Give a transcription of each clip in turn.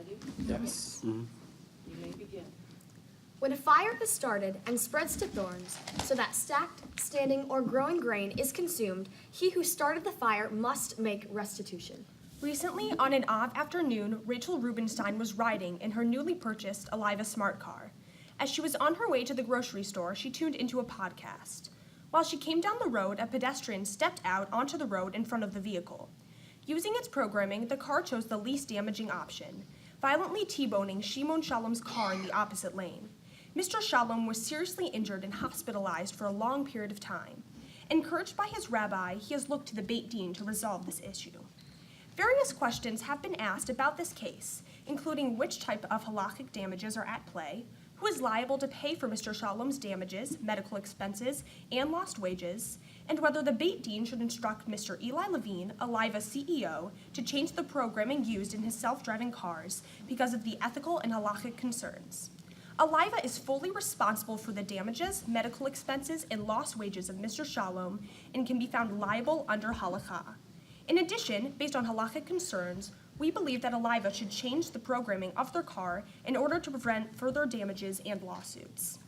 ready? Yes. You may begin. When a fire is started and spreads to thorns, so that stacked, standing, or growing grain is consumed, he who started the fire must make restitution. Recently, on an off afternoon, Rachel Rubenstein was riding in her newly purchased Aliva smart car. As she was on her way to the grocery store, she tuned into a podcast. While she came down the road, a pedestrian stepped out onto the road in front of the vehicle. Using its programming, the car chose the least damaging option, violently T-boning Shimon Shalom's car in the opposite lane. Mr. Shalom was seriously injured and hospitalized for a long period of time. Encouraged by his rabbi, he has looked to the Beit Din to resolve this issue. Various questions have been asked about this case, including which type of halakhic damages are at play, who is liable to pay for Mr. Shalom's damages, medical expenses, and lost wages, and whether the Beit Din should instruct Mr. Eli Levine, Aliva CEO, to change the programming used in his self-driving cars because of the ethical and halakhic concerns. Aliva is fully responsible for the damages, medical expenses, and lost wages of Mr. Shalom and can be found liable under halakha. In addition, based on halakhic concerns, we believe that Aliva should change the programming of their car in order to prevent further damages and lawsuits.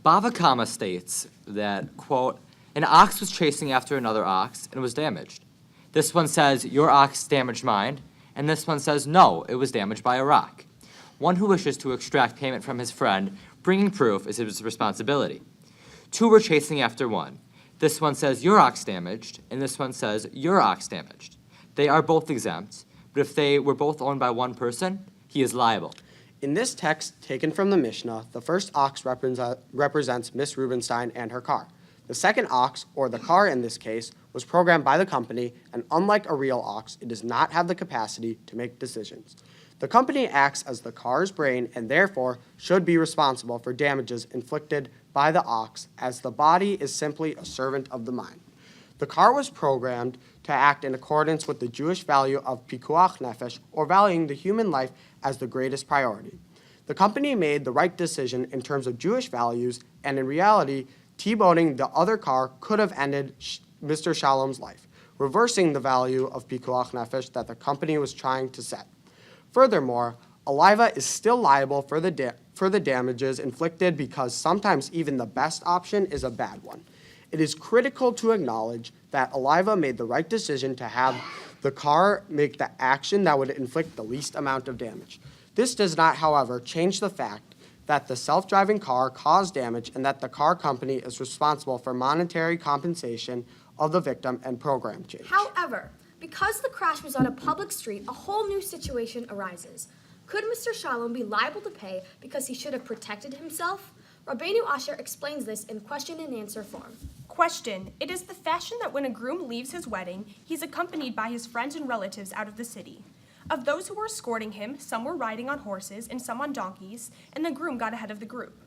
Bava Kama states that, quote, an ox was chasing after another ox and was damaged. This one says, your ox damaged mine, and this one says, no, it was damaged by a rock. One who wishes to extract payment from his friend, bringing proof is his responsibility. Two were chasing after one. This one says, your ox damaged, and this one says, your ox damaged. They are both exempt, but if they were both owned by one person, he is liable. In this text taken from the Mishnah, the first ox represents Miss Rubenstein and her car. The second ox, or the car in this case, was programmed by the company, and unlike a real ox, it does not have the capacity to make decisions. The company acts as the car's brain and therefore should be responsible for damages inflicted by the ox, as the body is simply a servant of the mind. The car was programmed to act in accordance with the Jewish value of pikuach nefesh, or valuing the human life as the greatest priority. The company made the right decision in terms of Jewish values, and in reality, T-boning the other car could have ended Mr. Shalom's life, reversing the value of pikuach nefesh that the company was trying to set. Furthermore, Aliva is still liable for the damages inflicted because sometimes even the best option is a bad one. It is critical to acknowledge that Aliva made the right decision to have the car make the action that would inflict the least amount of damage. This does not, however, change the fact that the self-driving car caused damage and that the car company is responsible for monetary compensation of the victim and program change. However, because the crash was on a public street, a whole new situation arises. Could Mr. Shalom be liable to pay because he should have protected himself? Rabbeinu Asher explains this in question and answer form. Question. It is the fashion that when a groom leaves his wedding, he's accompanied by his friends and relatives out of the city. Of those who were escorting him, some were riding on horses and some on donkeys, and the groom got ahead of the group.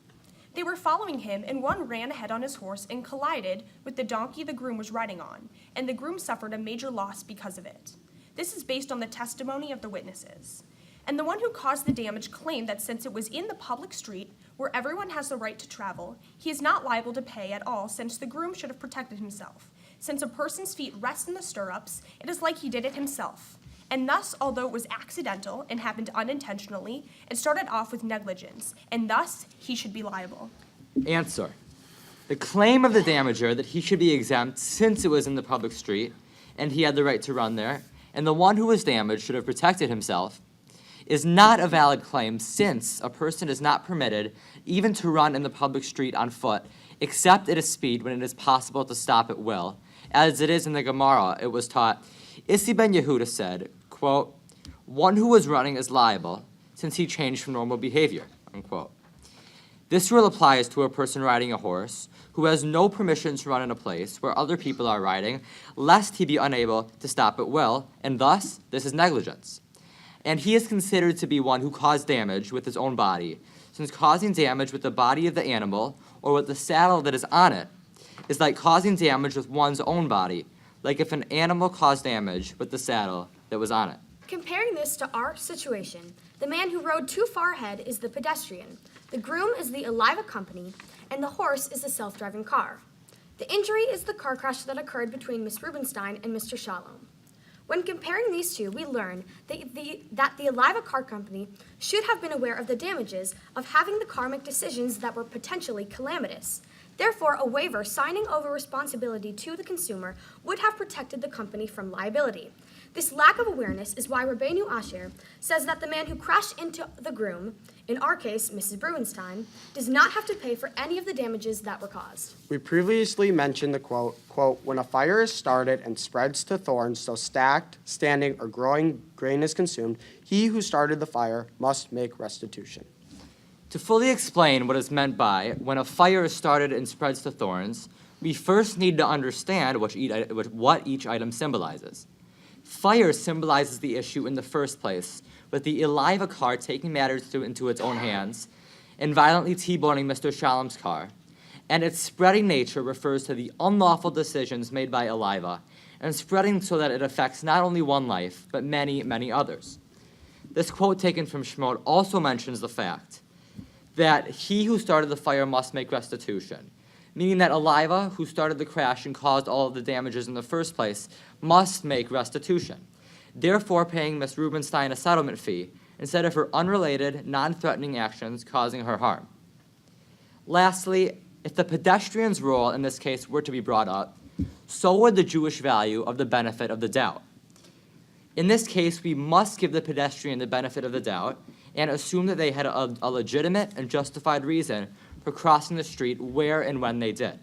They were following him, and one ran ahead on his horse and collided with the donkey the groom was riding on, and the groom suffered a major loss because of it. This is based on the testimony of the witnesses. And the one who caused the damage claimed that since it was in the public street, where everyone has the right to travel, he is not liable to pay at all since the groom should have protected himself. Since a person's feet rest in the stirrups, it is like he did it himself. And thus, although it was accidental and happened unintentionally, it started off with negligence, and thus, he should be liable. Answer. The claim of the damager that he should be exempt since it was in the public street and he had the right to run there, and the one who was damaged should have protected himself, is not a valid claim since a person is not permitted even to run in the public street on foot except at a speed when it is possible to stop at will. As it is in the Gemara, it was taught, Isi ben Yehuda said, quote, one who was running is liable since he changed from normal behavior, unquote. This rule applies to a person riding a horse who has no permission to run in a place where other people are riding, lest he be unable to stop at will, and thus, this is negligence. And he is considered to be one who caused damage with his own body, since causing damage with the body of the animal or with the saddle that is on it is like causing damage with one's own body, like if an animal caused damage with the saddle that was on it. Comparing this to our situation, the man who rode too far ahead is the pedestrian, the groom is the Aliva company, and the horse is the self-driving car. The injury is the car crash that occurred between Miss Rubenstein and Mr. Shalom. When comparing these two, we learn that the Aliva Car Company should have been aware of the damages of having the car make decisions that were potentially calamitous. Therefore, a waiver signing over responsibility to the consumer would have protected the company from liability. This lack of awareness is why Rabbeinu Asher says that the man who crashed into the groom, in our case, Mrs. Rubenstein, does not have to pay for any of the damages that were caused. We previously mentioned the quote, when a fire is started and spreads to thorns, so stacked, standing, or growing grain is consumed, he who started the fire must make restitution. To fully explain what is meant by when a fire is started and spreads to thorns, we first need to understand what each item symbolizes. Fire symbolizes the issue in the first place, with the Aliva car taking matters into its own hands and violently T-boning Mr. Shalom's car. And its spreading nature refers to the unlawful decisions made by Aliva, and spreading so that it affects not only one life, but many, many others. This quote taken from Shemot also mentions the fact that he who started the fire must make restitution, meaning that Aliva, who started the crash and caused all of the damages in the first place, must make restitution, therefore paying Ms. Rubenstein a settlement fee instead of her unrelated, non-threatening actions causing her harm. Lastly, if the pedestrian's role in this case were to be brought up, so would the Jewish value of the benefit of the doubt. In this case, we must give the pedestrian the benefit of the doubt and assume that they had a legitimate and justified reason for crossing the street where and when they did.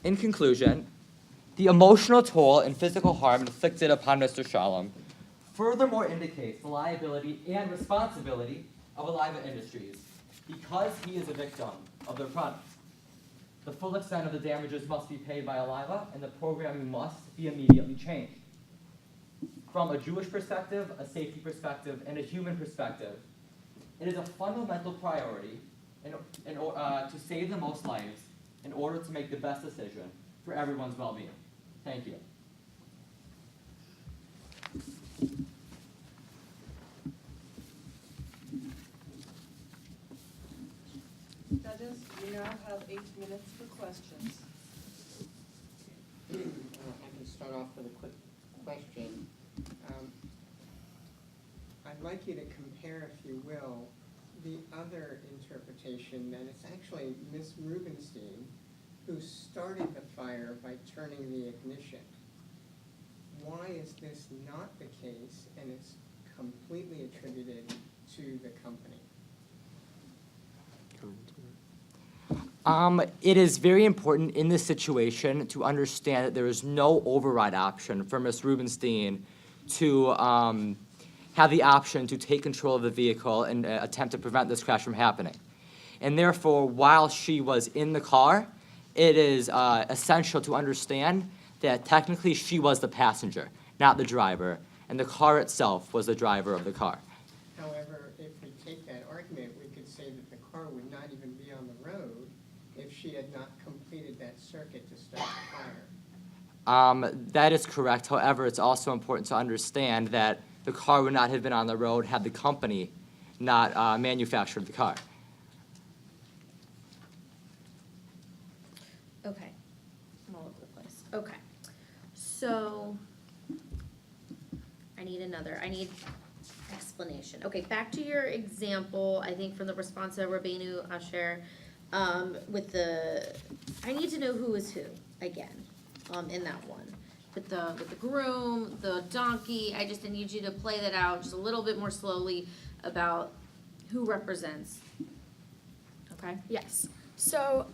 In conclusion, the emotional toll and physical harm inflicted upon Mr. Shalom furthermore indicates the liability and responsibility of Aliva Industries because he is a victim of their product. The full extent of the damages must be paid by Aliva, and the programming must be immediately changed. From a Jewish perspective, a safety perspective, and a human perspective, it is a fundamental priority to save the most lives in order to make the best decision for everyone's well-being. Thank you. Judges, you now have 8 minutes for questions. I can start off with a quick question. I'd like you to compare, if you will, the other interpretation that it's actually Miss Rubenstein who started the fire by turning the ignition. Why is this not the case and it's completely attributed to the company? It is very important in this situation to understand that there is no override option for Ms. Rubenstein to have the option to take control of the vehicle and attempt to prevent this crash from happening. And therefore, while she was in the car, it is essential to understand that technically she was the passenger, not the driver, and the car itself was the driver of the car. However, if we take that argument, we could say that the car would not even be on the road if she had not completed that circuit to start the fire. That is correct. However, it's also important to understand that the car would not have been on the road had the company not manufactured the car. Okay, I'm all over the place. Okay, so I need explanation. Okay, back to your example, I think from the response of Rabbeinu Asher, with I need to know who is who again, in that one. With the groom, the donkey, I need you to play that out just a little bit more slowly about who represents. Okay? Yes. So,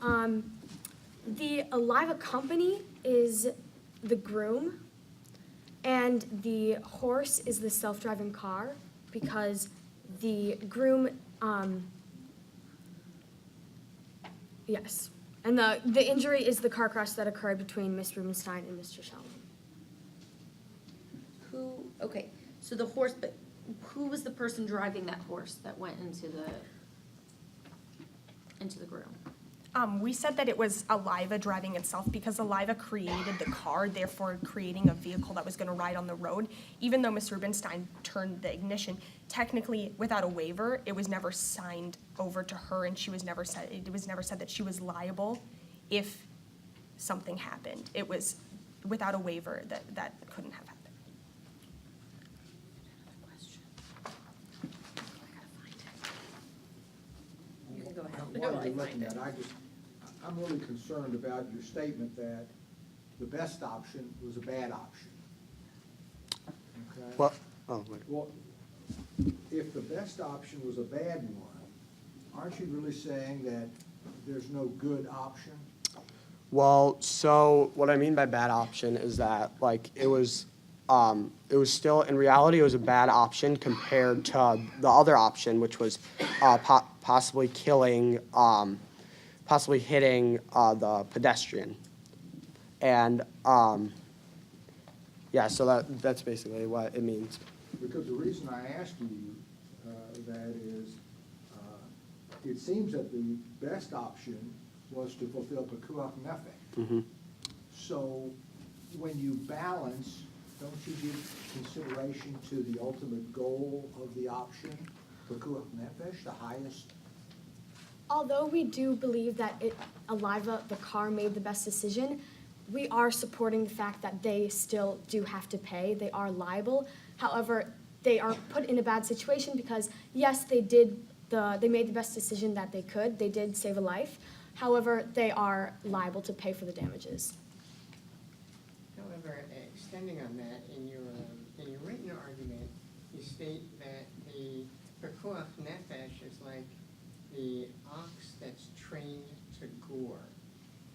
the Aliva company is the groom, and the horse is the self-driving car, because the groom, yes. And the injury is the car crash that occurred between Miss Rubenstein and Mr. Shalom. Okay, so the horse, but who was the person driving that horse that went into the groom? We said that it was Aliva driving itself because Aliva created the car, therefore creating a vehicle that was going to ride on the road. Even though Miss Rubenstein turned the ignition, technically, without a waiver, it was never signed over to her, and it was never said that she was liable if something happened. It was without a waiver that couldn't have happened. ahead. While you're I looking find at it. it, I'm really concerned about your statement that the best option was a bad option. Okay? Well, oh, wait. Well, if the best option was a bad one, aren't you really saying that there's no good option? Well, so what I mean by bad option is that, like, it was still, in reality, it was a bad option compared to the other option, which was possibly killing, possibly hitting the pedestrian. And, yeah, so that's basically what it means. Because the reason I asked you that is, it seems that the best option was to fulfill pekuach nefesh. Mm-hmm. So when you balance, don't you give consideration to the ultimate goal of the option, pekuach nefesh, the highest? Although we do believe that Aliva, the car, made the best decision, we are supporting the fact that they still do have to pay. They are liable. However, they are put in a bad situation because, yes, they made the best decision that they could. They did save a life. However, they are liable to pay for the damages. However, extending on that, in your written argument, you state that the pekuach nefesh is like the ox that's trained to gore.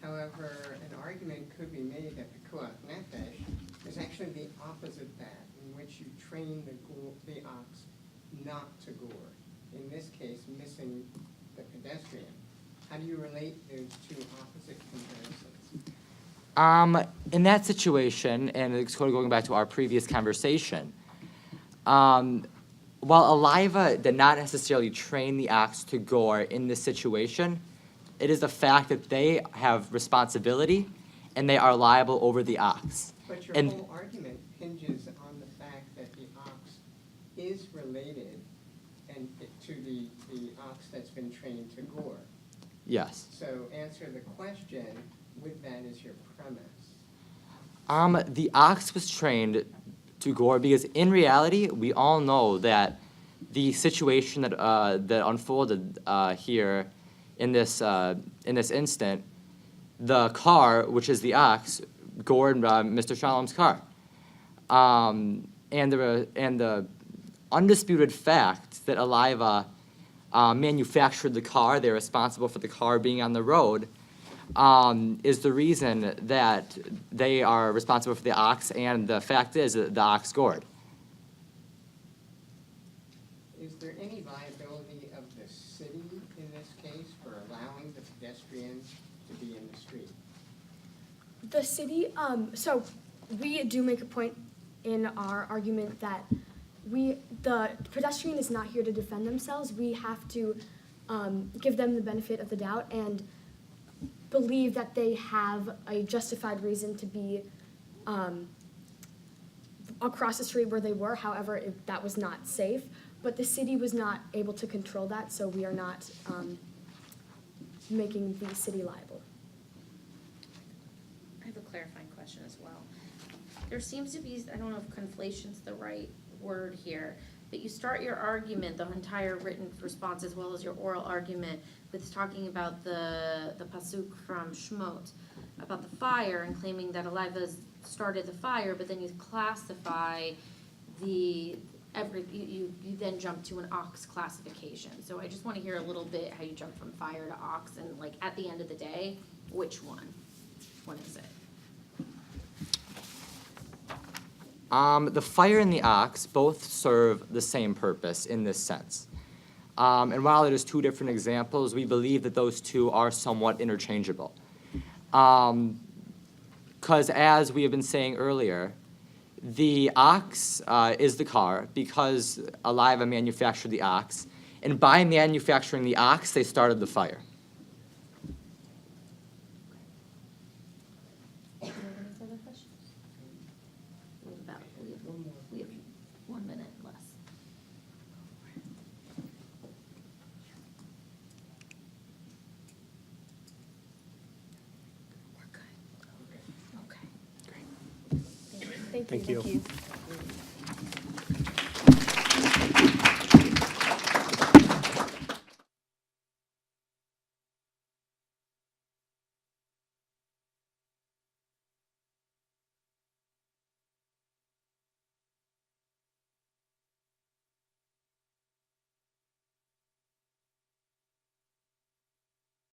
However, an argument could be made that pekuach nefesh is actually the opposite that, in which you train the ox not to gore. In this case, missing the pedestrian. How do you relate those two opposite comparisons? In that situation, and it's sort of going back to our previous conversation, while Aliva did not necessarily train the ox to gore in this situation, it is the fact that they have responsibility and they are liable over the ox. But your And- whole argument hinges on the fact that the ox is related to the ox that's been trained to gore. Yes. So answer the question with that as your premise. The ox was trained to gore because in reality, we all know that the situation that unfolded here in this instant, the car, which is the ox, gored Mr. Shalom's car, and the undisputed fact that Aliva manufactured the car, they're responsible for the car being on the road, is the reason that they are responsible for the ox, and the fact is that the ox gored. Is there any viability of the city in this case for allowing the pedestrian to be in the street? The city, so we do make a point in our argument that the pedestrian is not here to defend themselves. We have to give them the benefit of the doubt and believe that they have a justified reason to be across the street where they were. However, that was not safe. But the city was not able to control that, so we are not making the city liable. I have a clarifying question as well. There seems to be, I don't know if conflation's the right word here, but you start your argument, the entire written response as well as your oral argument, with talking about the pasuk from Shmot, about the fire and claiming that Aliva started the fire, but then you classify you then jump to an ox classification. So I just want to hear a little bit how you jump from fire to ox, and like at the end of the day, which one? What is it? The fire and the ox both serve the same purpose in this sense. And while it is two different examples, we believe that those two are somewhat interchangeable. Because as we have been saying earlier, the ox is the car because Aliva manufactured the ox, and by manufacturing the ox, they started the fire. Do you have any further questions? We have 1 minute less. We're good. Okay. Thank you. Thank you. Thank you.